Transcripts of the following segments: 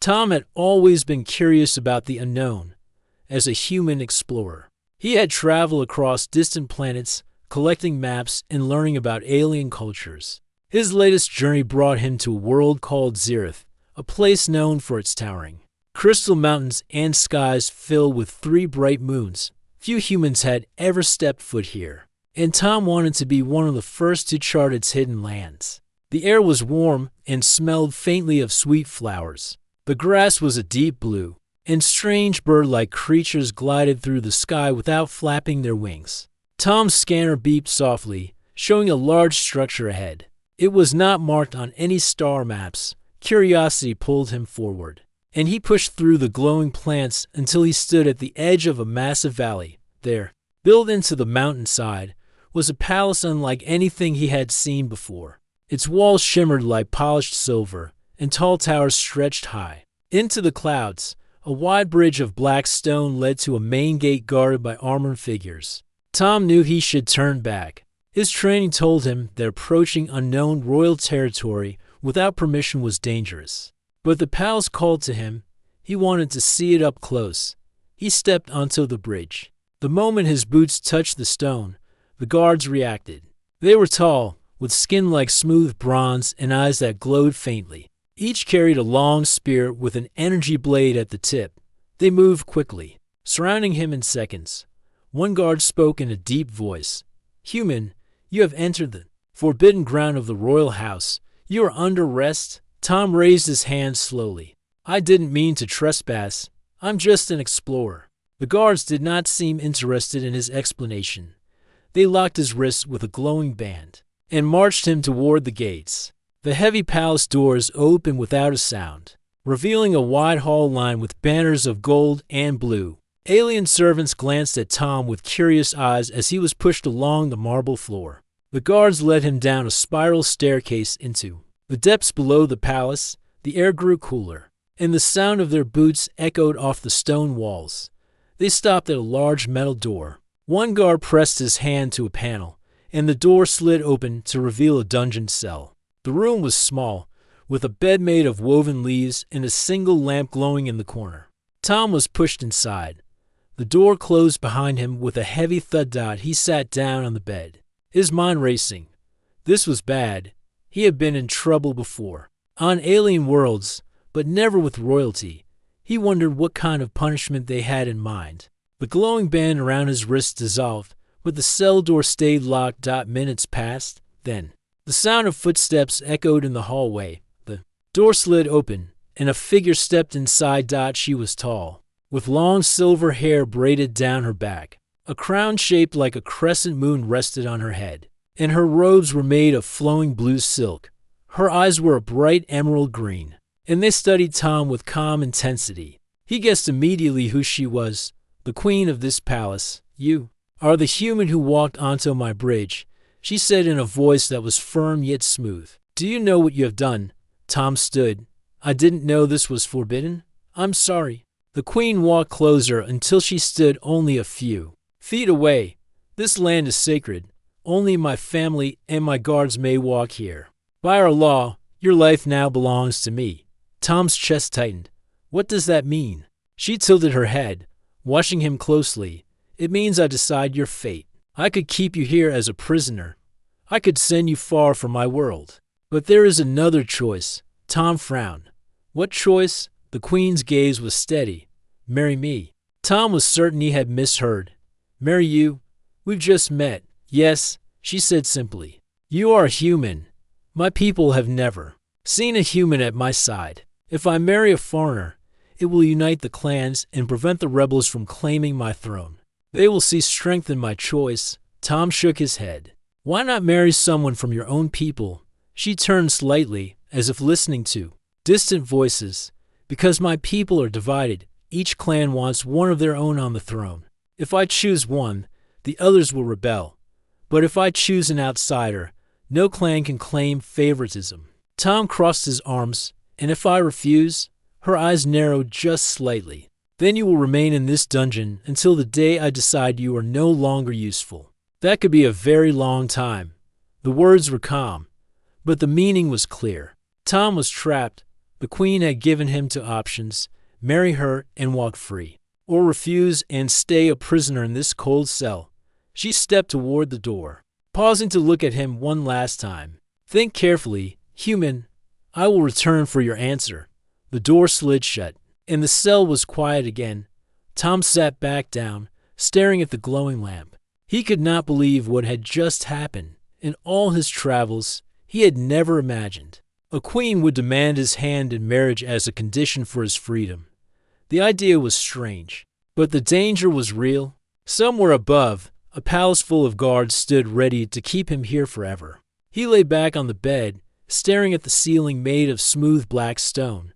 Tom had always been curious about the unknown. As a human explorer, he had traveled across distant planets, collecting maps and learning about alien cultures. His latest journey brought him to a world called Zereth, a place known for its towering crystal mountains and skies filled with 3 bright moons. Few humans had ever stepped foot here, and Tom wanted to be one of the first to chart its hidden lands. The air was warm and smelled faintly of sweet flowers. The grass was a deep blue, and strange bird-like creatures glided through the sky without flapping their wings. Tom's scanner beeped softly, showing a large structure ahead. It was not marked on any star maps. Curiosity pulled him forward, and he pushed through the glowing plants until he stood at the edge of a massive valley. There, built into the mountainside, was a palace unlike anything he had seen before. Its walls shimmered like polished silver, and tall towers stretched high into the clouds. A wide bridge of black stone led to a main gate guarded by armored figures. Tom knew he should turn back. His training told him that approaching unknown royal territory without permission was dangerous. But the palace called to him. He wanted to see it up close. He stepped onto the bridge. The moment his boots touched the stone, the guards reacted. They were tall, with skin like smooth bronze and eyes that glowed faintly. Each carried a long spear with an energy blade at the tip. They moved quickly, surrounding him in seconds. One guard spoke in a deep voice. "Human, you have entered the forbidden ground of the royal house. You are under arrest." Tom raised his hand slowly. "I didn't mean to trespass. I'm just an explorer." The guards did not seem interested in his explanation. They locked his wrists with a glowing band and marched him toward the gates. The heavy palace doors opened without a sound, revealing a wide hall lined with banners of gold and blue. Alien servants glanced at Tom with curious eyes as he was pushed along the marble floor. The guards led him down a spiral staircase into the depths below the palace. The air grew cooler, and the sound of their boots echoed off the stone walls. They stopped at a large metal door. One guard pressed his hand to a panel, and the door slid open to reveal a dungeon cell. The room was small, with a bed made of woven leaves and a single lamp glowing in the corner. Tom was pushed inside. The door closed behind him with a heavy thud. He sat down on the bed, his mind racing. This was bad. He had been in trouble before, on alien worlds, but never with royalty. He wondered what kind of punishment they had in mind. The glowing band around his wrist dissolved, but the cell door stayed locked. Minutes passed. Then the sound of footsteps echoed in the hallway. The door slid open, and a figure stepped inside. She was tall, with long silver hair braided down her back. A crown shaped like a crescent moon rested on her head, and her robes were made of flowing blue silk. Her eyes were a bright emerald green, and they studied Tom with calm intensity. He guessed immediately who she was, the queen of this palace. "You are the human who walked onto my bridge," she said in a voice that was firm yet smooth. "Do you know what you have done?" Tom stood. "I didn't know this was forbidden. I'm sorry." The queen walked closer until she stood only a few feet away. "This land is sacred. Only my family and my guards may walk here. By our law, your life now belongs to me." Tom's chest tightened. "What does that mean?" She tilted her head, watching him closely. "It means I decide your fate. I could keep you here as a prisoner. I could send you far from my world. But there is another choice." Tom frowned. "What choice?" The queen's gaze was steady. "Marry me." Tom was certain he had misheard. "Marry you? We've just met." "Yes," she said simply. "You are a human. My people have never seen a human at my side. If I marry a foreigner, it will unite the clans and prevent the rebels from claiming my throne. They will see strength in my choice." Tom shook his head. "Why not marry someone from your own people?" She turned slightly, as if listening to distant voices. "Because my people are divided. Each clan wants one of their own on the throne. If I choose one, the others will rebel. But if I choose an outsider, no clan can claim favoritism." Tom crossed his arms. "And if I refuse?" Her eyes narrowed just slightly. "Then you will remain in this dungeon until the day I decide you are no longer useful." That could be a very long time. The words were calm, but the meaning was clear. Tom was trapped. The queen had given him two options: marry her and walk free, or refuse and stay a prisoner in this cold cell. She stepped toward the door, pausing to look at him one last time. Think carefully, human. I will return for your answer. The door slid shut, and the cell was quiet again. Tom sat back down, staring at the glowing lamp. He could not believe what had just happened. In all his travels, he had never imagined a queen would demand his hand in marriage as a condition for his freedom. The idea was strange, but the danger was real. Somewhere above, a palace full of guards stood ready to keep him here forever. He lay back on the bed, staring at the ceiling made of smooth black stone.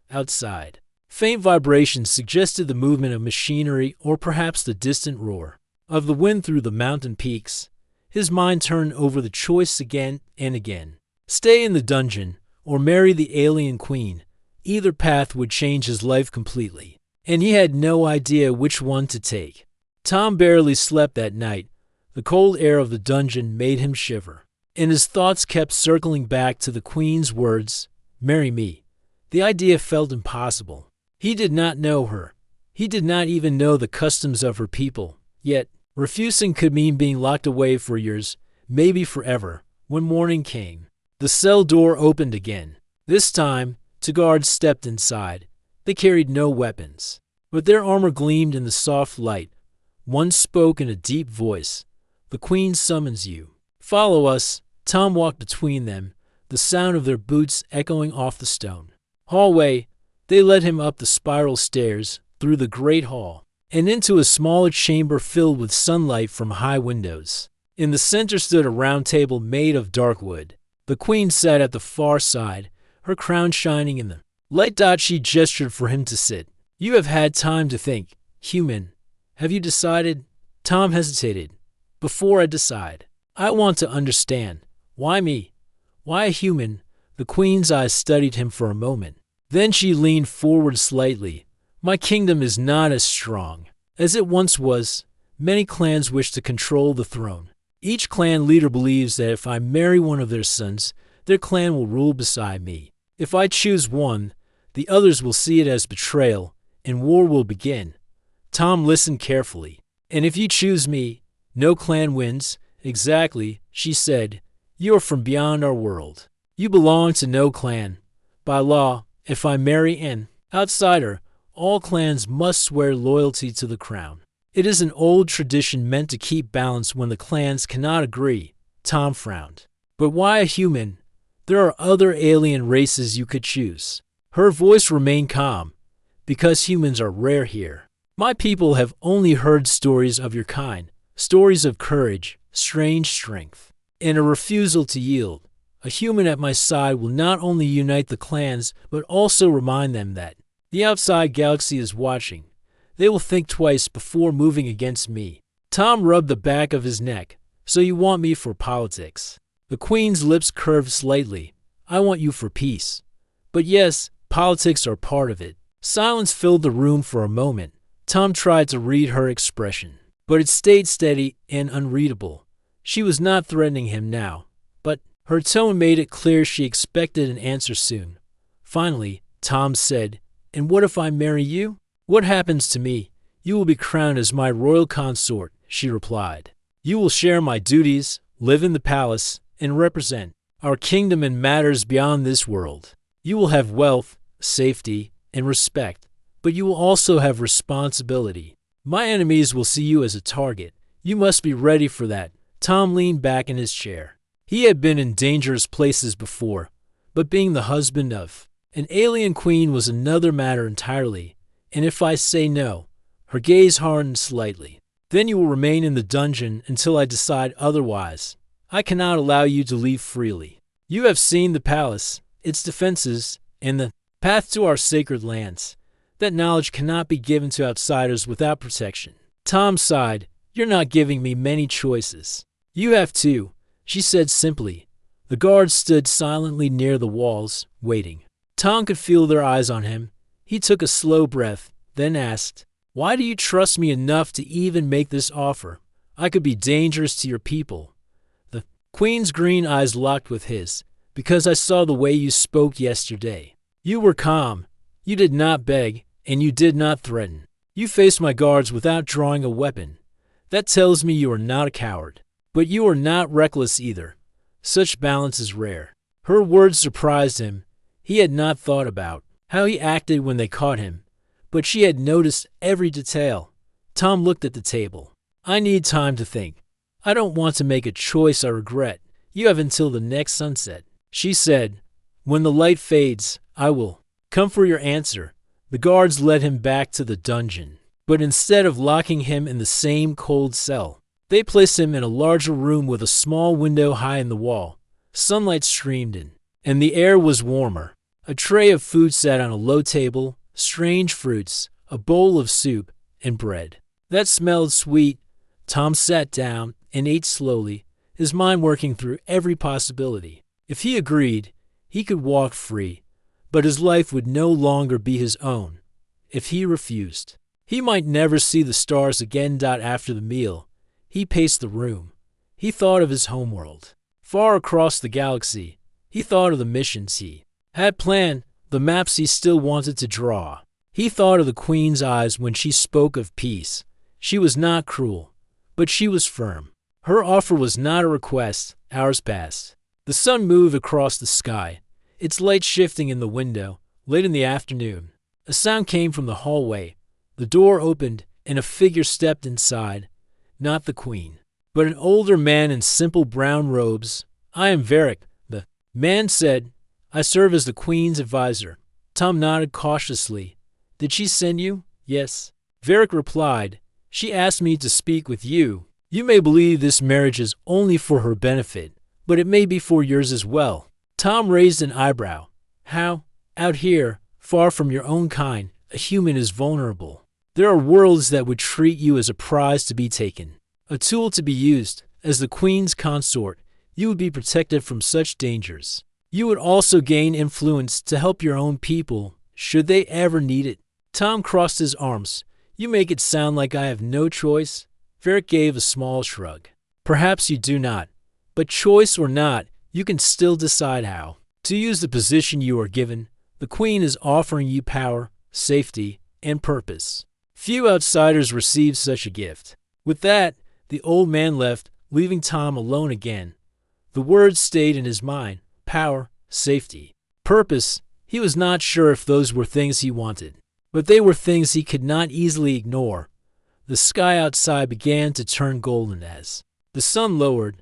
Outside, faint vibrations suggested the movement of machinery or perhaps the distant roar of the wind through the mountain peaks. His mind turned over the choice again and again. Stay in the dungeon or marry the alien queen. Either path would change his life completely, and he had no idea which one to take. Tom barely slept that night. The cold air of the dungeon made him shiver, and his thoughts kept circling back to the queen's words, "Marry me." The idea felt impossible. He did not know her. He did not even know the customs of her people. Yet, refusing could mean being locked away for years, maybe forever. When morning came, the cell door opened again. This time, two guards stepped inside. They carried no weapons, but their armor gleamed in the soft light. One spoke in a deep voice, "The queen summons you." "Follow us." Tom walked between them, the sound of their boots echoing off the stone hallway. They led him up the spiral stairs, through the great hall, and into a smaller chamber filled with sunlight from high windows. In the center stood a round table made of dark wood. The queen sat at the far side, her crown shining in the light. She gestured for him to sit. "You have had time to think, human. Have you decided?" Tom hesitated. "Before I decide, I want to understand. Why me? Why a human?" The queen's eyes studied him for a moment. Then she leaned forward slightly. "My kingdom is not as strong as it once was. Many clans wish to control the throne. Each clan leader believes that if I marry one of their sons, their clan will rule beside me. If I choose one, the others will see it as betrayal, and war will begin." Tom listened carefully. "And if you choose me, no clan wins." "Exactly," she said. "You are from beyond our world. You belong to no clan. By law, if I marry an outsider, all clans must swear loyalty to the crown. It is an old tradition meant to keep balance when the clans cannot agree." Tom frowned. "But why a human? There are other alien races you could choose." Her voice remained calm. "Because humans are rare here. My people have only heard stories of your kind, stories of courage, strange strength, and a refusal to yield. A human at my side will not only unite the clans, but also remind them that the outside galaxy is watching. They will think twice before moving against me." Tom rubbed the back of his neck. "So you want me for politics?" The queen's lips curved slightly. "I want you for peace. But yes, politics are part of it." Silence filled the room for a moment. Tom tried to read her expression, but it stayed steady and unreadable. She was not threatening him now, but her tone made it clear she expected an answer soon. Finally, Tom said, "And what if I marry you?" "What happens to me? You will be crowned as my royal consort," she replied. "You will share my duties, live in the palace, and represent our kingdom in matters beyond this world. You will have wealth, safety, and respect, but you will also have responsibility. My enemies will see you as a target. You must be ready for that." Tom leaned back in his chair. He had been in dangerous places before, but being the husband of an alien queen was another matter entirely. "And if I say no?" Her gaze hardened slightly. "Then you will remain in the dungeon until I decide otherwise. I cannot allow you to leave freely. You have seen the palace, its defenses, and the path to our sacred lands. That knowledge cannot be given to outsiders without protection." Tom sighed. "You're not giving me many choices." "You have two," she said simply. The guards stood silently near the walls, waiting. Tom could feel their eyes on him. He took a slow breath, then asked, "Why do you trust me enough to even make this offer? I could be dangerous to your people." The queen's green eyes locked with his. "Because I saw the way you spoke yesterday. You were calm. You did not beg, and you did not threaten. You faced my guards without drawing a weapon. That tells me you are not a coward. But you are not reckless either. Such balance is rare. Her words surprised him. He had not thought about how he acted when they caught him, but she had noticed every detail. Tom looked at the table. I need time to think. I don't want to make a choice I regret. You have until the next sunset. She said, when the light fades, I will come for your answer. The guards led him back to the dungeon, but instead of locking him in the same cold cell, they placed him in a larger room with a small window high in the wall. Sunlight streamed in, and the air was warmer. A tray of food sat on a low table, strange fruits, a bowl of soup, and bread. That smelled sweet. Tom sat down and ate slowly, his mind working through every possibility. If he agreed, he could walk free, but his life would no longer be his own. If he refused, he might never see the stars again. After the meal, he paced the room. He thought of his homeworld. Far across the galaxy, he thought of the missions he had planned, the maps he still wanted to draw. He thought of the Queen's eyes when she spoke of peace. She was not cruel, but she was firm. Her offer was not a request. Hours passed. The sun moved across the sky, its light shifting in the window. Late in the afternoon, a sound came from the hallway. The door opened, and a figure stepped inside. Not the Queen, but an older man in simple brown robes. I am Varric, the man said. I serve as the Queen's advisor. Tom nodded cautiously. Did she send you? Yes. Varric replied. She asked me to speak with you. You may believe this marriage is only for her benefit, but it may be for yours as well. Tom raised an eyebrow. How? Out here, far from your own kind, a human is vulnerable. There are worlds that would treat you as a prize to be taken, a tool to be used. As the Queen's consort, you would be protected from such dangers. You would also gain influence to help your own people, should they ever need it. Tom crossed his arms. You make it sound like I have no choice. Varric gave a small shrug. Perhaps you do not, but choice or not, you can still decide how to use the position you are given. The Queen is offering you power, safety, and purpose. Few outsiders receive such a gift. With that, the old man left, leaving Tom alone again. The words stayed in his mind. Power, safety, purpose. He was not sure if those were things he wanted, but they were things he could not easily ignore. The sky outside began to turn golden as the sun lowered.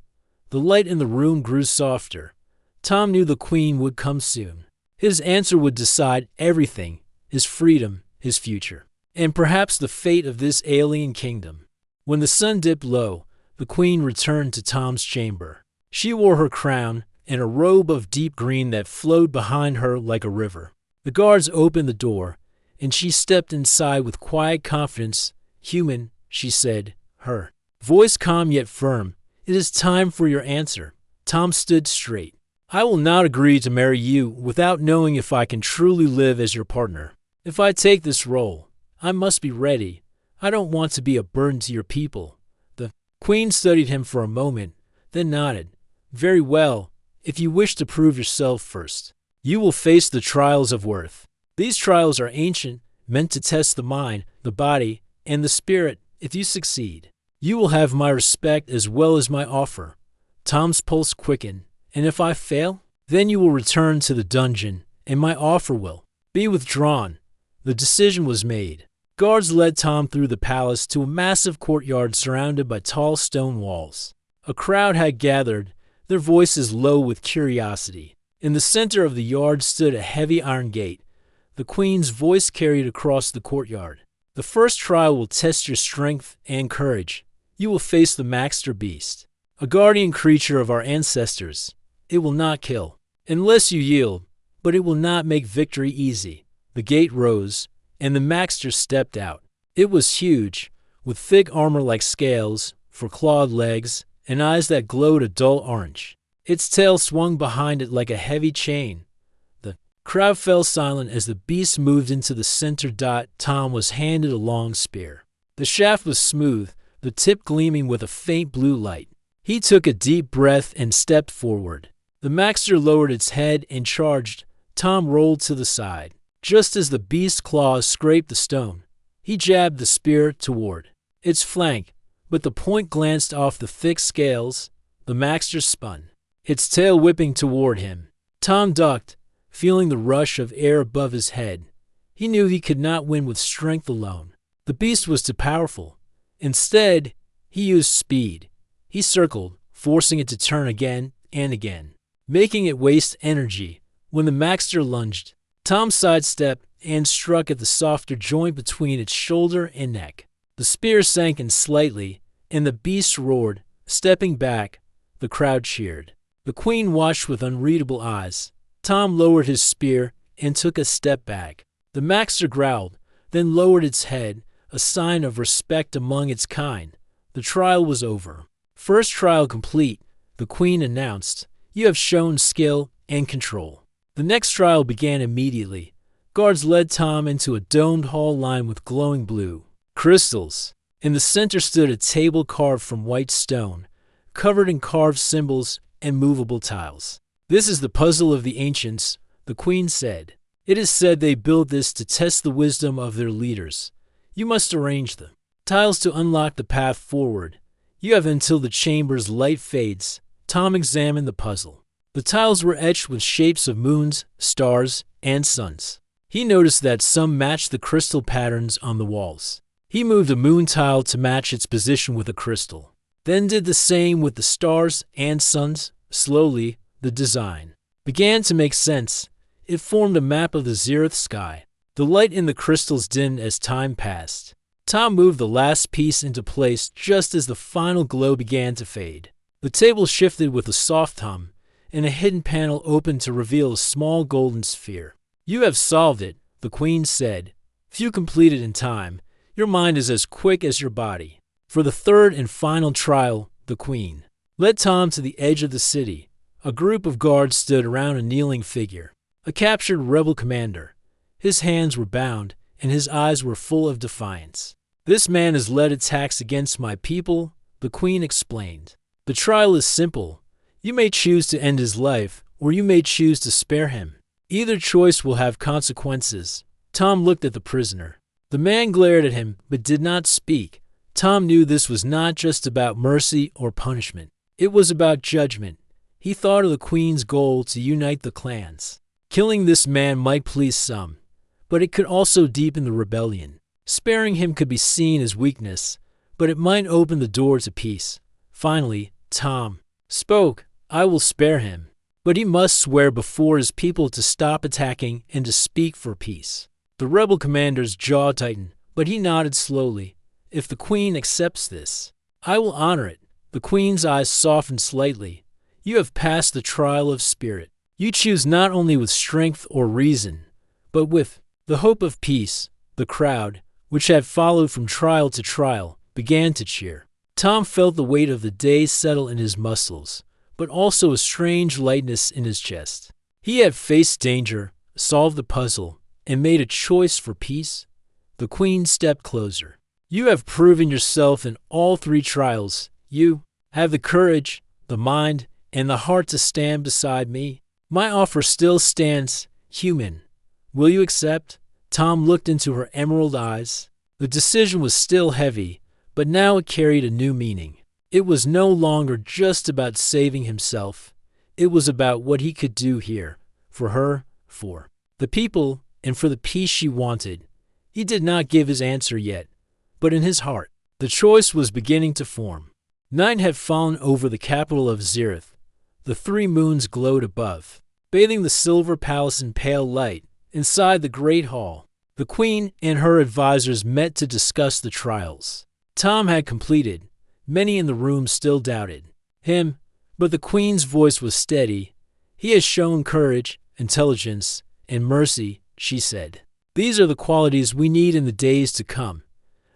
The light in the room grew softer. Tom knew the Queen would come soon. His answer would decide everything, his freedom, his future, and perhaps the fate of this alien kingdom. When the sun dipped low, the Queen returned to Tom's chamber. She wore her crown and a robe of deep green that flowed behind her like a river. The guards opened the door, and she stepped inside with quiet confidence. Human, she said, her voice calm yet firm. It is time for your answer. Tom stood straight. I will not agree to marry you without knowing if I can truly live as your partner. If I take this role, I must be ready. I don't want to be a burden to your people. The Queen studied him for a moment, then nodded. Very well. If you wish to prove yourself first, you will face the trials of worth. These trials are ancient, meant to test the mind, the body, and the spirit. If you succeed, you will have my respect as well as my offer. Tom's pulse quickened. And if I fail, then you will return to the dungeon, and my offer will be withdrawn. The decision was made. Guards led Tom through the palace to a massive courtyard surrounded by tall stone walls. A crowd had gathered, their voices low with curiosity. In the center of the yard stood a heavy iron gate. The Queen's voice carried across the courtyard. The first trial will test your strength and courage. You will face the Maxter Beast, a guardian creature of our ancestors. It will not kill, unless you yield, but it will not make victory easy. The gate rose, and the Maxter stepped out. It was huge, with thick armor like scales, for clawed legs, and eyes that glowed a dull orange. Its tail swung behind it like a heavy chain. The crowd fell silent as the beast moved into the center. Tom was handed a long spear. The shaft was smooth, the tip gleaming with a faint blue light. He took a deep breath and stepped forward. The Maxter lowered its head and charged. Tom rolled to the side. Just as the beast's claws scraped the stone, he jabbed the spear toward its flank, but the point glanced off the thick scales. The Maxter spun, its tail whipping toward him. Tom ducked, feeling the rush of air above his head. He knew he could not win with strength alone. The beast was too powerful. Instead, he used speed. He circled, forcing it to turn again and again, making it waste energy. When the Maxter lunged, Tom sidestepped and struck at the softer joint between its shoulder and neck. The spear sank in slightly, and the beast roared, stepping back. The crowd cheered. The queen watched with unreadable eyes. Tom lowered his spear and took a step back. The Maxter growled, then lowered its head, a sign of respect among its kind. The trial was over. First trial complete, the queen announced. You have shown skill and control. The next trial began immediately. Guards led Tom into a domed hall lined with glowing blue crystals. In the center stood a table carved from white stone, covered in carved symbols and movable tiles. This is the puzzle of the ancients, the queen said. It is said they built this to test the wisdom of their leaders. You must arrange the tiles to unlock the path forward. You have until the chamber's light fades. Tom examined the puzzle. The tiles were etched with shapes of moons, stars, and suns. He noticed that some matched the crystal patterns on the walls. He moved a moon tile to match its position with a crystal, then did the same with the stars and suns. Slowly, the design began to make sense. It formed a map of the Zereth sky. The light in the crystals dimmed as time passed. Tom moved the last piece into place just as the final glow began to fade. The table shifted with a soft hum, and a hidden panel opened to reveal a small golden sphere. You have solved it, the queen said. Few complete it in time. Your mind is as quick as your body. For the third and final trial, the queen led Tom to the edge of the city. A group of guards stood around a kneeling figure, a captured rebel commander. His hands were bound, and his eyes were full of defiance. This man has led attacks against my people, the queen explained. The trial is simple. You may choose to end his life, or you may choose to spare him. Either choice will have consequences. Tom looked at the prisoner. The man glared at him, but did not speak. Tom knew this was not just about mercy or punishment. It was about judgment. He thought of the queen's goal to unite the clans. Killing this man might please some, but it could also deepen the rebellion. Sparing him could be seen as weakness, but it might open the door to peace. Finally, Tom spoke. I will spare him, but he must swear before his people to stop attacking and to speak for peace. The rebel commander's jaw tightened, but he nodded slowly. If the queen accepts this, I will honor it. The queen's eyes softened slightly. You have passed the trial of spirit. You choose not only with strength or reason, but with the hope of peace. The crowd, which had followed from trial to trial, began to cheer. Tom felt the weight of the day settle in his muscles, but also a strange lightness in his chest. He had faced danger, solved the puzzle, and made a choice for peace. The queen stepped closer. You have proven yourself in all three trials. You have the courage, the mind, and the heart to stand beside me. My offer still stands, human. Will you accept? Tom looked into her emerald eyes. The decision was still heavy, but now it carried a new meaning. It was no longer just about saving himself. It was about what he could do here, for her, for the people, and for the peace she wanted. He did not give his answer yet, but in his heart, the choice was beginning to form. Night had fallen over the capital of Zereth. The three moons glowed above, bathing the silver palace in pale light. Inside the great hall, the queen and her advisors met to discuss the trials. Tom had completed. Many in the room still doubted him, but the queen's voice was steady. He has shown courage, intelligence, and mercy, she said. These are the qualities we need in the days to come.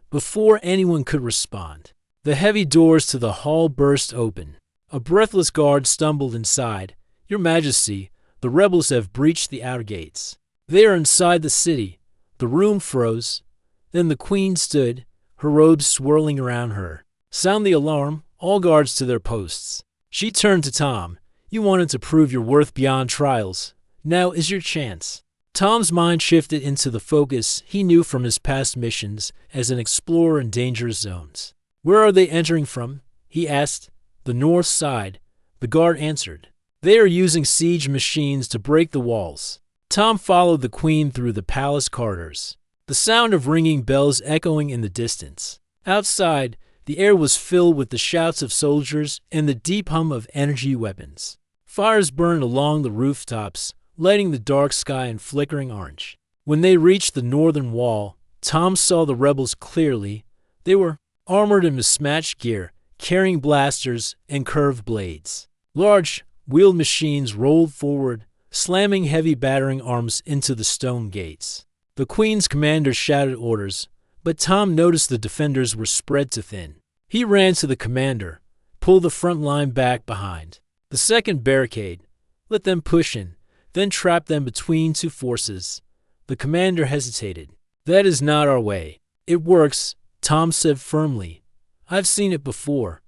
Before anyone could respond, the heavy doors to the hall burst open. A breathless guard stumbled inside. Your Majesty, the rebels have breached the outer gates. They are inside the city. The room froze. Then the queen stood, her robes swirling around her. Sound the alarm, all guards to their posts. She turned to Tom. You wanted to prove your worth beyond trials. Now is your chance. Tom's mind shifted into the focus he knew from his past missions as an explorer in dangerous zones. Where are they entering from? He asked. The north side, the guard answered. They are using siege machines to break the walls. Tom followed the queen through the palace corridors, the sound of ringing bells echoing in the distance. Outside, the air was filled with the shouts of soldiers and the deep hum of energy weapons. Fires burned along the rooftops, lighting the dark sky in flickering orange. When they reached the northern wall, Tom saw the rebels clearly. They were armored in mismatched gear, carrying blasters and curved blades. Large, wheeled machines rolled forward, slamming heavy battering arms into the stone gates. The Queen's commander shouted orders, but Tom noticed the defenders were spread too thin. He ran to the commander, pulled the front line back behind the second barricade, let them push in, then trap them between two forces. The commander hesitated. That is not our way. It works, Tom said firmly. I've seen it before.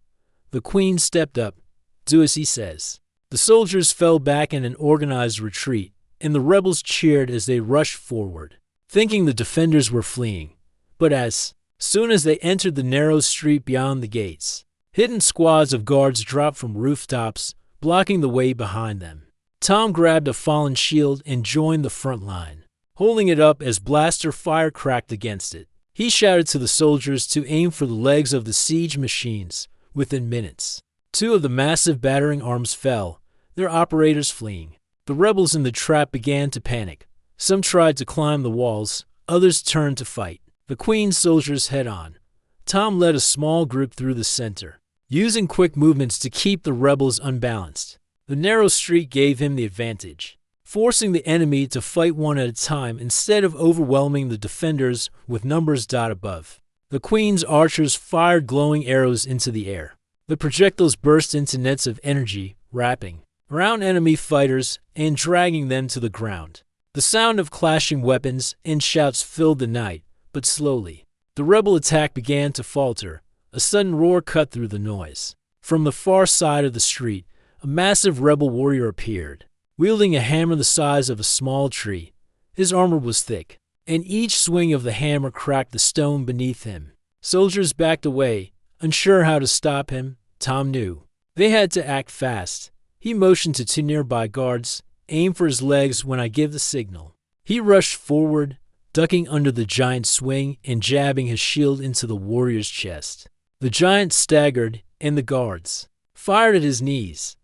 The Queen stepped up. Do as he says. The soldiers fell back in an organized retreat, and the rebels cheered as they rushed forward, thinking the defenders were fleeing. But as soon as they entered the narrow street beyond the gates, hidden squads of guards dropped from rooftops, blocking the way behind them. Tom grabbed a fallen shield and joined the front line, holding it up as blaster fire cracked against it. He shouted to the soldiers to aim for the legs of the siege machines. Within minutes, two of the massive battering arms fell, their operators fleeing. The rebels in the trap began to panic. Some tried to climb the walls, others turned to fight. The Queen's soldiers head on. Tom led a small group through the center, using quick movements to keep the rebels unbalanced. The narrow street gave him the advantage, forcing the enemy to fight one at a time instead of overwhelming the defenders with numbers dot above. The Queen's archers fired glowing arrows into the air. The projectiles burst into nets of energy, wrapping around enemy fighters and dragging them to the ground. The sound of clashing weapons and shouts filled the night, but slowly. The rebel attack began to falter. A sudden roar cut through the noise. From the far side of the street, a massive rebel warrior appeared, wielding a hammer the size of a small tree. His armor was thick, and each swing of the hammer cracked the stone beneath him. Soldiers backed away, unsure how to stop him. Tom knew they had to act fast. He motioned to two nearby guards, aim for his legs when I give the signal. He rushed forward, ducking under the giant's swing and jabbing his shield into the warrior's chest. The giant staggered, and the guards fired at his knees.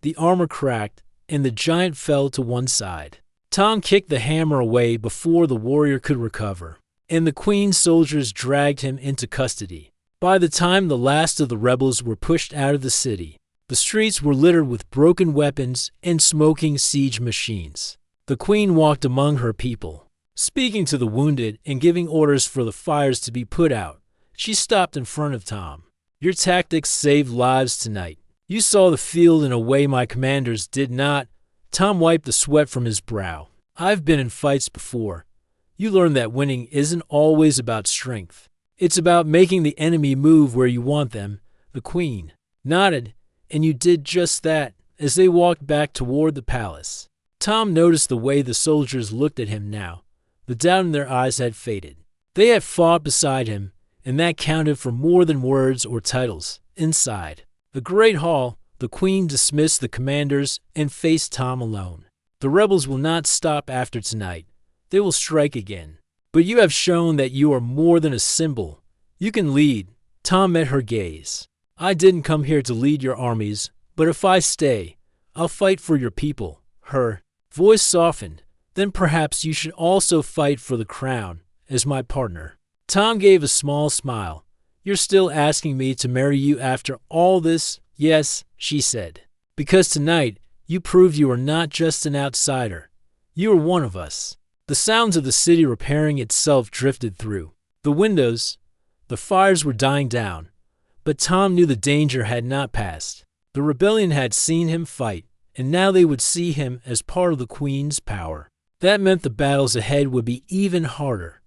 The armor cracked, and the giant fell to one side. Tom kicked the hammer away before the warrior could recover, and the Queen's soldiers dragged him into custody. By the time the last of the rebels were pushed out of the city, the streets were littered with broken weapons and smoking siege machines. The Queen walked among her people, speaking to the wounded and giving orders for the fires to be put out. She stopped in front of Tom. Your tactics saved lives tonight. You saw the field in a way my commanders did not. Tom wiped the sweat from his brow. I've been in fights before. You learned that winning isn't always about strength. It's about making the enemy move where you want them. The Queen nodded, and you did just that as they walked back toward the palace. Tom noticed the way the soldiers looked at him now. The doubt in their eyes had faded. They had fought beside him, and that counted for more than words or titles. Inside the great hall, the Queen dismissed the commanders and faced Tom alone. The rebels will not stop after tonight. They will strike again. But you have shown that you are more than a symbol. You can lead. Tom met her gaze. I didn't come here to lead your armies, but if I stay, I'll fight for your people. Her voice softened. Then perhaps you should also fight for the crown, as my partner. Tom gave a small smile. You're still asking me to marry you after all this? Yes, she said. Because tonight, you proved you are not just an outsider. You are one of us. The sounds of the city repairing itself drifted through the windows. The fires were dying down, but Tom knew the danger had not passed. The rebellion had seen him fight, and now they would see him as part of the Queen's power. That meant the battles ahead would be even harder.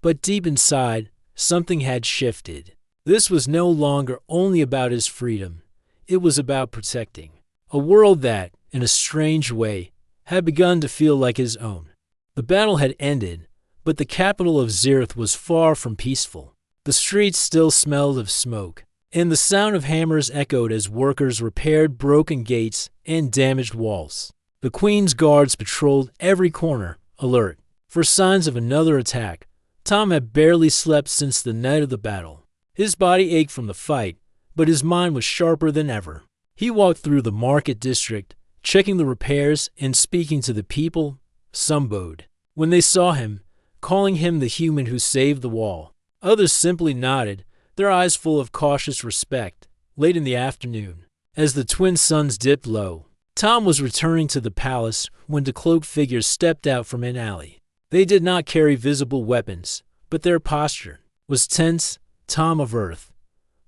But deep inside, something had shifted. This was no longer only about his freedom. It was about protecting a world that, in a strange way, had begun to feel like his own. The battle had ended, but the capital of Zirith was far from peaceful. The streets still smelled of smoke, and the sound of hammers echoed as workers repaired broken gates and damaged walls. The Queen's guards patrolled every corner, alert for signs of another attack. Tom had barely slept since the night of the battle. His body ached from the fight, but his mind was sharper than ever. He walked through the market district, checking the repairs and speaking to the people. Some bowed when they saw him, calling him the human who saved the wall. Others simply nodded, their eyes full of cautious respect. Late in the afternoon, as the twin suns dipped low, Tom was returning to the palace when the cloaked figures stepped out from an alley. They did not carry visible weapons, but their posture was tense. Tom of Earth,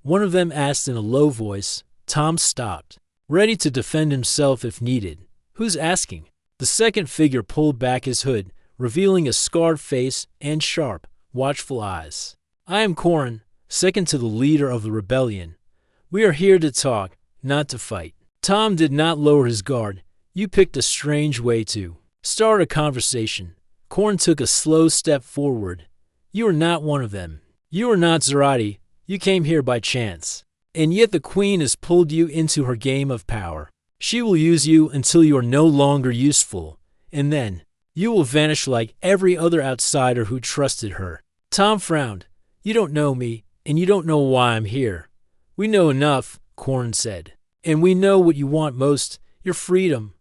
one of them asked in a low voice. Tom stopped, ready to defend himself if needed. Who's asking? The second figure pulled back his hood, revealing a scarred face and sharp, watchful eyes. I am Corin, second to the leader of the rebellion. We are here to talk, not to fight. Tom did not lower his guard. You picked a strange way to start a conversation. Corin took a slow step forward. You are not one of them. You are not Zarati. You came here by chance. And yet the Queen has pulled you into her game of power. She will use you until you are no longer useful, and then you will vanish like every other outsider who trusted her. Tom frowned. You don't know me, and you don't know why I'm here. We know enough, Corin said. And we know what you want most, your freedom.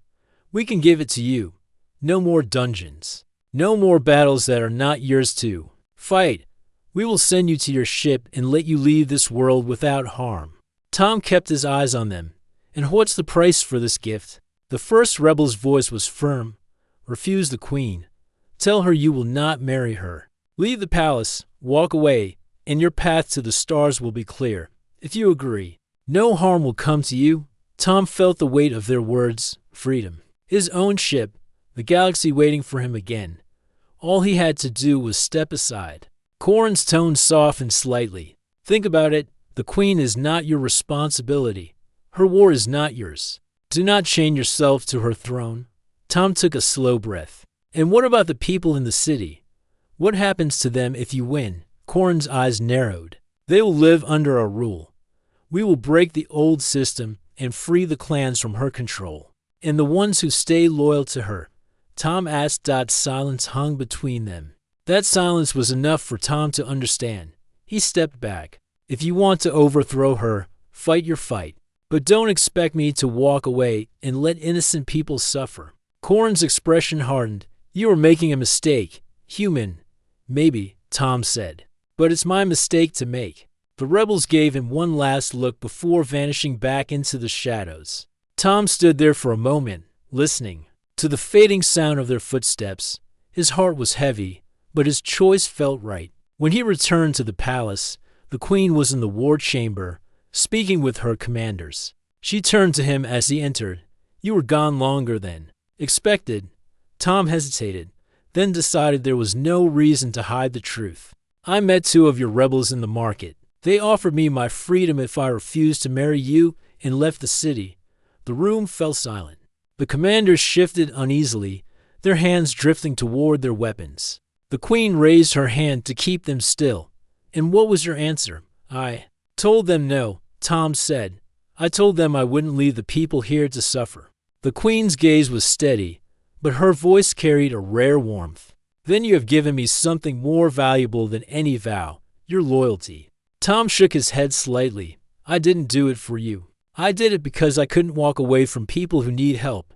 We can give it to you. No more dungeons. No more battles that are not yours to fight. We will send you to your ship and let you leave this world without harm. Tom kept his eyes on them. And what's the price for this gift? The first rebel's voice was firm. Refuse the Queen. Tell her you will not marry her. Leave the palace, walk away, and your path to the stars will be clear. If you agree, no harm will come to you. Tom felt the weight of their words. Freedom. His own ship, the galaxy waiting for him again. All he had to do was step aside. Corin's tone softened slightly. Think about it. The Queen is not your responsibility. Her war is not yours. Do not chain yourself to her throne. Tom took a slow breath. And what about the people in the city? What happens to them if you win? Corin's eyes narrowed. They will live under our rule. We will break the old system and free the clans from her control. And the ones who stay loyal to her. Tom asked. Silence hung between them. That silence was enough for Tom to understand. He stepped back. If you want to overthrow her, fight your fight. But don't expect me to walk away and let innocent people suffer. Corin's expression hardened. You are making a mistake. Human. Maybe, Tom said. But it's my mistake to make. The rebels gave him one last look before vanishing back into the shadows. Tom stood there for a moment, listening to the fading sound of their footsteps. His heart was heavy, but his choice felt right. When he returned to the palace, the Queen was in the war chamber, speaking with her commanders. She turned to him as he entered. You were gone longer than expected. Tom hesitated, then decided there was no reason to hide the truth. I met 2 of your rebels in the market. They offered me my freedom if I refused to marry you and left the city. The room fell silent. The commanders shifted uneasily, their hands drifting toward their weapons. The Queen raised her hand to keep them still. And what was your answer? I told them no, Tom said. I told them I wouldn't leave the people here to suffer. The Queen's gaze was steady, but her voice carried a rare warmth. Then you have given me something more valuable than any vow, your loyalty. Tom shook his head slightly. I didn't do it for you. I did it because I couldn't walk away from people who need help.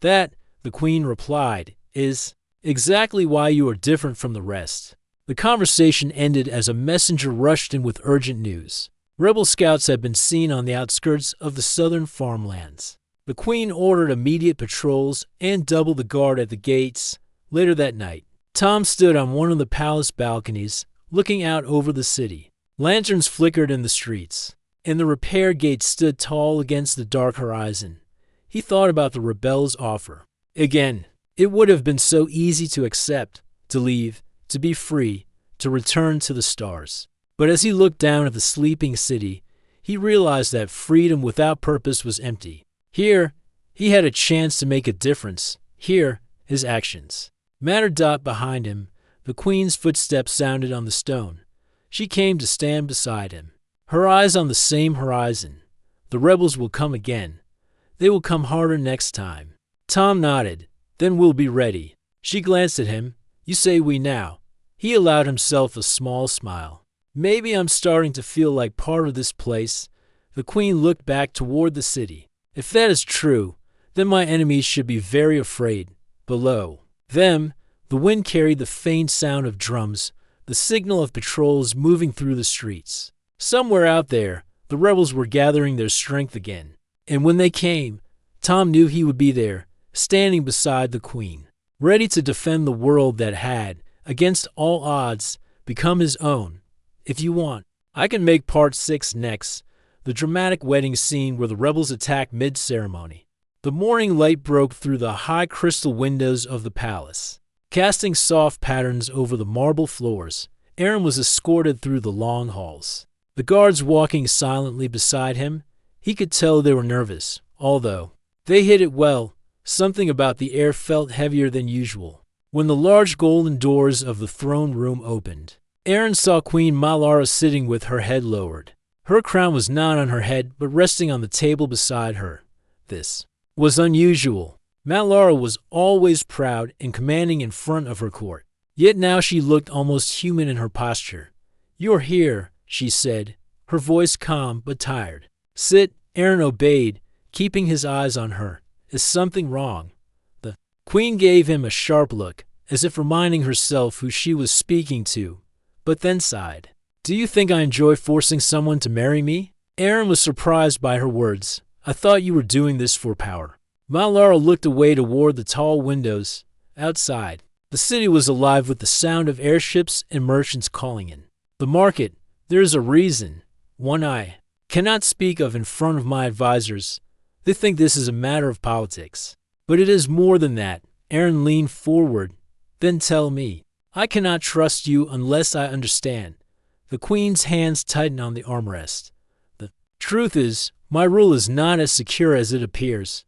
That, the Queen replied, is exactly why you are different from the rest. The conversation ended as a messenger rushed in with urgent news. Rebel scouts had been seen on the outskirts of the southern farmlands. The Queen ordered immediate patrols and doubled the guard at the gates. Later that night, Tom stood on one of the palace balconies, looking out over the city. Lanterns flickered in the streets, and the repair gate stood tall against the dark horizon. He thought about the rebels' offer. Again, it would have been so easy to accept, to leave, to be free, to return to the stars. But as he looked down at the sleeping city, he realized that freedom without purpose was empty. Here, he had a chance to make a difference, Here, his actions mattered. Behind him, the queen's footsteps sounded on the stone. She came to stand beside him, her eyes on the same horizon. The rebels will come again. They will come harder next time. Tom nodded. Then we'll be ready. She glanced at him. You say we now. He allowed himself a small smile. Maybe I'm starting to feel like part of this place. The queen looked back toward the city. If that is true, then my enemies should be very afraid. Below them, the wind carried the faint sound of drums, the signal of patrols moving through the streets. Somewhere out there, the rebels were gathering their strength again. And when they came, Tom knew he would be there, standing beside the queen, ready to defend the world that had, against all odds, become his own. If you want, I can make part 6 next, the dramatic wedding scene where the rebels attack mid-ceremony. The morning light broke through the high crystal windows of the palace, casting soft patterns over the marble floors. Aaron was escorted through the long halls, the guards walking silently beside him. He could tell they were nervous, although they hid it well. Something about the air felt heavier than usual. When the large golden doors of the throne room opened, Aaron saw Queen Malara sitting with her head lowered. Her crown was not on her head, but resting on the table beside her. This was unusual. Malara was always proud and commanding in front of her court. Yet now she looked almost human in her posture. You're here, she said, her voice calm but tired. Sit, Aaron obeyed, keeping his eyes on her. Is something wrong? The queen gave him a sharp look, as if reminding herself who she was speaking to, but then sighed. Do you think I enjoy forcing someone to marry me? Aaron was surprised by her words. I thought you were doing this for power. Malara looked away toward the tall windows. Outside, the city was alive with the sound of airships and merchants calling in. The market, there is a reason. One I cannot speak of in front of my advisors. They think this is a matter of politics. But it is more than that. Aaron leaned forward. Then tell me. I cannot trust you unless I understand. The queen's hands tightened on the armrest. The truth is, my rule is not as secure as it appears.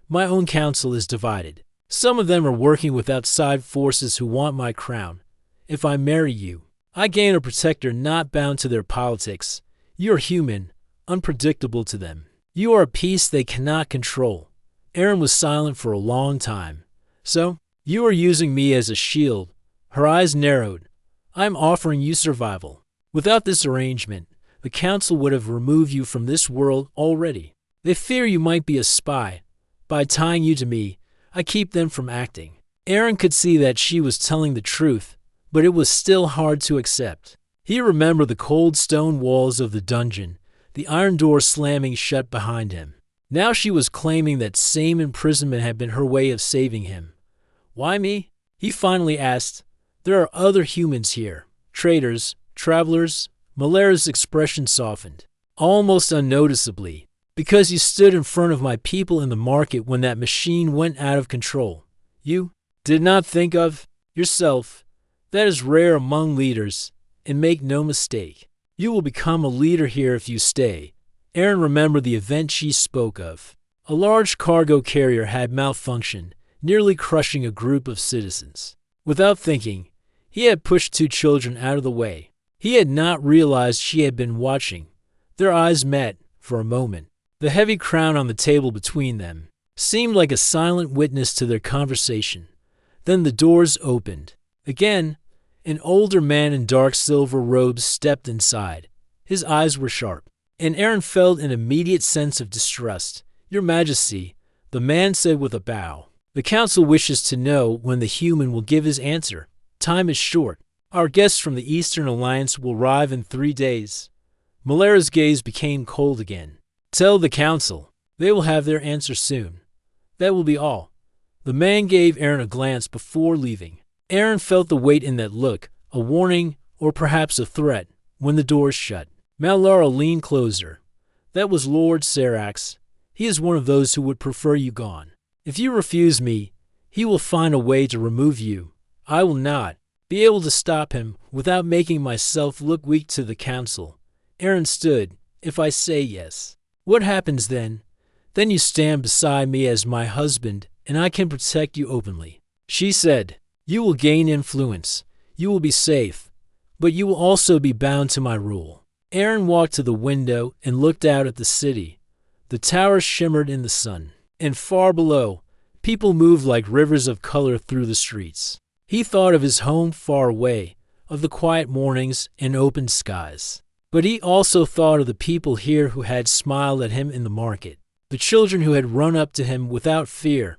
My own council is divided. Some of them are working with outside forces who want my crown. If I marry you, I gain a protector not bound to their politics. You are human, unpredictable to them. You are a piece they cannot control. Aaron was silent for a long time. So, you are using me as a shield. Her eyes narrowed. I am offering you survival. Without this arrangement, the council would have removed you from this world already. They fear you might be a spy. By tying you to me, I keep them from acting. Aaron could see that she was telling the truth, but it was still hard to accept. He remembered the cold stone walls of the dungeon, the iron door slamming shut behind him. Now she was claiming that same imprisonment had been her way of saving him. Why me? He finally asked. There are other humans here. Traders, travelers. Malara's expression softened, almost unnoticeably. Because you stood in front of my people in the market when that machine went out of control. You did not think of yourself. That is rare among leaders. And make no mistake, you will become a leader here if you stay. Aaron remembered the event she spoke of. A large cargo carrier had malfunctioned, nearly crushing a group of citizens. Without thinking, he had pushed 2 children out of the way. He had not realized she had been watching. Their eyes met for a moment. The heavy crown on the table between them seemed like a silent witness to their conversation. Then the doors opened. Again, an older man in dark silver robes stepped inside. His eyes were sharp, and Aaron felt an immediate sense of distrust. Your Majesty, the man said with a bow. The council wishes to know when the human will give his answer. Time is short. Our guests from the Eastern Alliance will arrive in 3 days. Malara's gaze became cold again. Tell the council. They will have their answer soon. That will be all. The man gave Aaron a glance before leaving. Aaron felt the weight in that look, a warning or perhaps a threat, when the doors shut. Malara leaned closer. That was Lord Serax. He is one of those who would prefer you gone. If you refuse me, he will find a way to remove you. I will not be able to stop him without making myself look weak to the council. Aaron stood. If I say yes. What happens then? Then you stand beside me as my husband and I can protect you openly. She said, "You will gain influence. You will be safe, but you will also be bound to my rule." Aaron walked to the window and looked out at the city. The towers shimmered in the sun, and far below, people moved like rivers of color through the streets. He thought of his home far away, of the quiet mornings and open skies. But he also thought of the people here who had smiled at him in the market, the children who had run up to him without fear.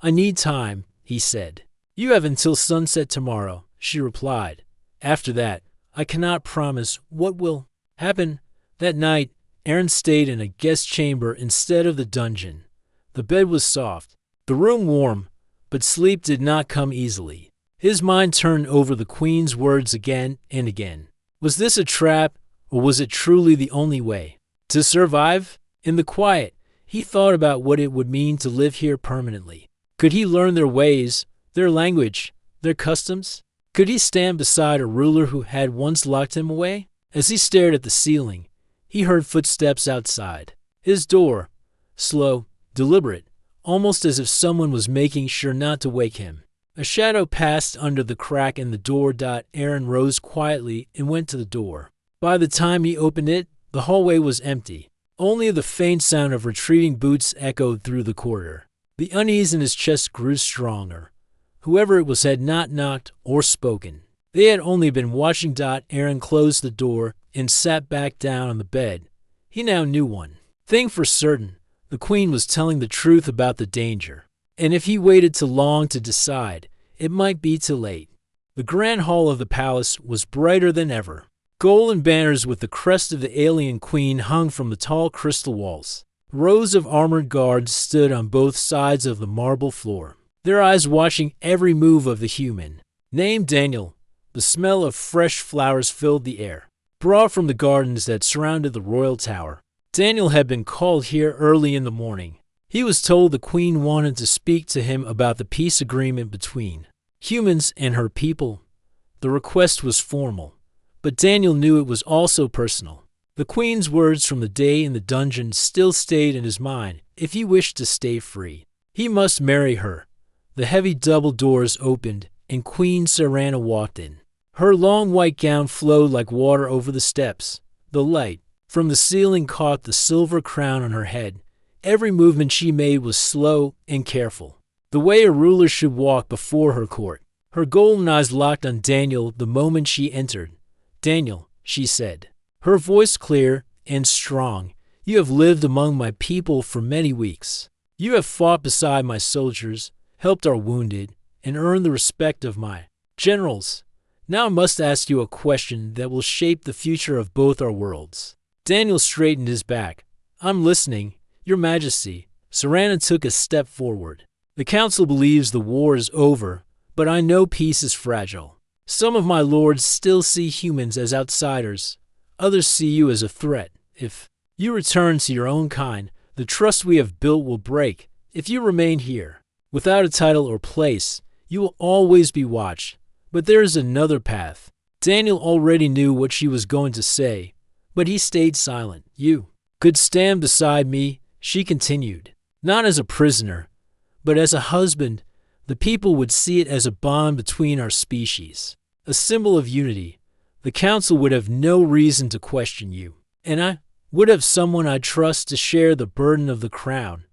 "I need time," he said. "You have until sunset tomorrow," she replied. "After that, I cannot promise what will happen." That night, Aaron stayed in a guest chamber instead of the dungeon. The bed was soft, the room warm, but sleep did not come easily. His mind turned over the Queen's words again and again. Was this a trap, or was it truly the only way to survive? In the quiet, he thought about what it would mean to live here permanently. Could he learn their ways, their language, their customs? Could he stand beside a ruler who had once locked him away? As he stared at the ceiling, he heard footsteps outside. His door, slow, deliberate, almost as if someone was making sure not to wake him. A shadow passed under the crack in the door. Aaron rose quietly and went to the door. By the time he opened it, the hallway was empty. Only the faint sound of retreating boots echoed through the corridor. The unease in his chest grew stronger. Whoever it was had not knocked or spoken. They had only been watching. Aaron closed the door and sat back down on the bed. He now knew one thing for certain. The Queen was telling the truth about the danger. And if he waited too long to decide, it might be too late. The grand hall of the palace was brighter than ever. Golden banners with the crest of the alien queen hung from the tall crystal walls. Rows of armored guards stood on both sides of the marble floor, their eyes watching every move of the human. Named Daniel, the smell of fresh flowers filled the air, brought from the gardens that surrounded the royal tower. Daniel had been called here early in the morning. He was told the Queen wanted to speak to him about the peace agreement between humans and her people. The request was formal, but Daniel knew it was also personal. The Queen's words from the day in the dungeon still stayed in his mind. If he wished to stay free, he must marry her. The heavy double doors opened, and Queen Serana walked in. Her long white gown flowed like water over the steps. The light from the ceiling caught the silver crown on her head. Every movement she made was slow and careful, the way a ruler should walk before her court. Her golden eyes locked on Daniel the moment she entered. "Daniel," she said, her voice clear and strong, "you have lived among my people for many weeks. You have fought beside my soldiers, helped our wounded, and earned the respect of my generals. Now I must ask you a question that will shape the future of both our worlds." Daniel straightened his back. "I'm listening, Your Majesty." Serana took a step forward. "The council believes the war is over, but I know peace is fragile. Some of my lords still see humans as outsiders. Others see you as a threat. If you return to your own kind, the trust we have built will break. If you remain here, without a title or place, you will always be watched. But there is another path." Daniel already knew what she was going to say, but he stayed silent. "You could stand beside me," she continued, "not as a prisoner, but as a husband. The people would see it as a bond between our species, a symbol of unity. The council would have no reason to question you, and I would have someone I trust to share the burden of the crown."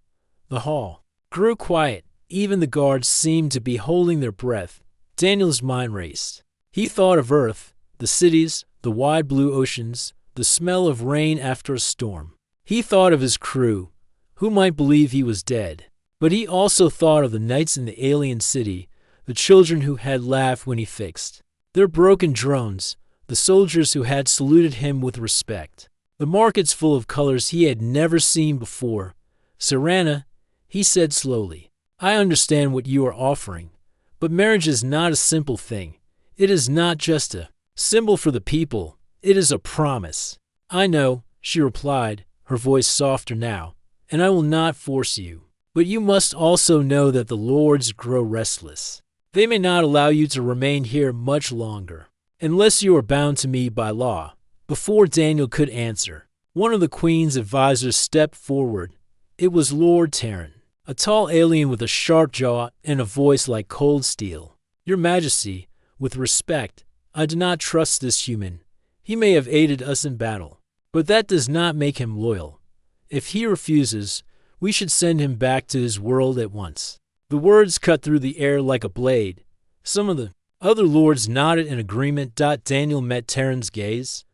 The hall grew quiet. Even the guards seemed to be holding their breath. Daniel's mind raced. He thought of Earth, the cities, the wide blue oceans, the smell of rain after a storm. He thought of his crew, who might believe he was dead. But he also thought of the knights in the alien city, the children who had laughed when he fixed their broken drones, the soldiers who had saluted him with respect, the markets full of colors he had never seen before. "Serana," he said slowly, "I understand what you are offering, but marriage is not a simple thing. It is not just a symbol for the people. It is a promise." "I know," she replied, her voice softer now, "and I will not force you. But you must also know that the lords grow restless. They may not allow you to remain here much longer, unless you are bound to me by law." Before Daniel could answer, one of the Queen's advisors stepped forward. It was Lord Taryn. a tall alien with a sharp jaw and a voice like cold steel. "Your Majesty, with respect, I do not trust this human. He may have aided us in battle, but that does not make him loyal. If he refuses, we should send him back to his world at once." The words cut through the air like a blade. Some of the other lords nodded in agreement. Daniel met Terran's gaze.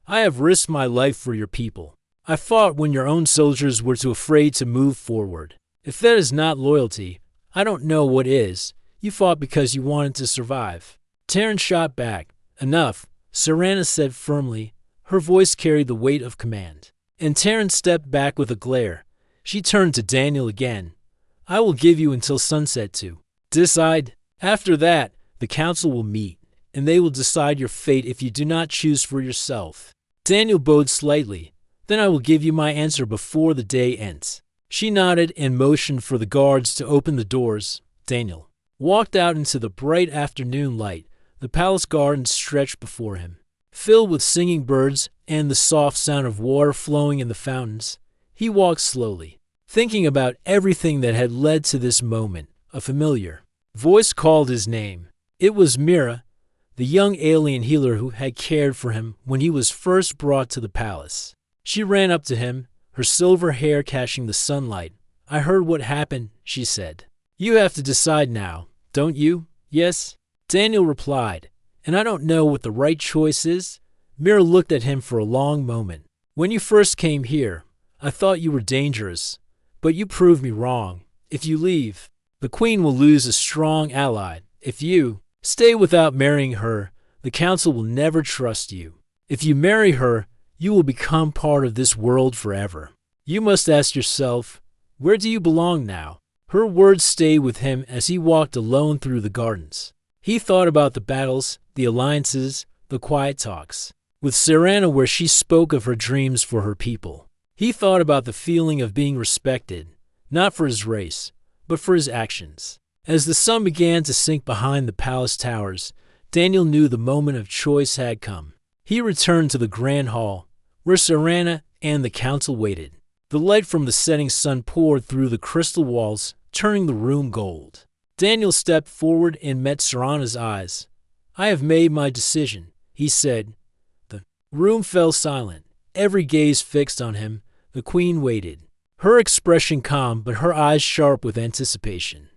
"I have risked my life for your people. I fought when your own soldiers were too afraid to move forward. If that is not loyalty, I don't know what is. You fought because you wanted to survive." Terran shot back. "Enough," Serana said firmly. Her voice carried the weight of command. And Terran stepped back with a glare. She turned to Daniel again. "I will give you until sunset to decide. After that, the council will meet, and they will decide your fate if you do not choose for yourself." Daniel bowed slightly. "Then I will give you my answer before the day ends." She nodded and motioned for the guards to open the doors. Daniel walked out into the bright afternoon light. The palace garden stretched before him, filled with singing birds and the soft sound of water flowing in the fountains. He walked slowly, thinking about everything that had led to this moment. A familiar voice called his name. It was Mira, the young alien healer who had cared for him when he was first brought to the palace. She ran up to him, her silver hair catching the sunlight. "I heard what happened," she said. "You have to decide now, don't you?" "Yes," Daniel replied, "and I don't know what the right choice is." Mira looked at him for a long moment. "When you first came here, I thought you were dangerous, but you proved me wrong. If you leave, the Queen will lose a strong ally. If you stay without marrying her, the Council will never trust you. If you marry her, you will become part of this world forever. You must ask yourself, where do you belong now?" Her words stayed with him as he walked alone through the gardens. He thought about the battles, the alliances, the quiet talks with Serana where she spoke of her dreams for her people. He thought about the feeling of being respected, not for his race, but for his actions. As the sun began to sink behind the palace towers, Daniel knew the moment of choice had come. He returned to the grand hall, where Serana and the council waited. The light from the setting sun poured through the crystal walls, turning the room gold. Daniel stepped forward and met Serana's eyes. "I have made my decision," he said. The room fell silent, every gaze fixed on him. The queen waited, her expression calm but her eyes sharp with anticipation.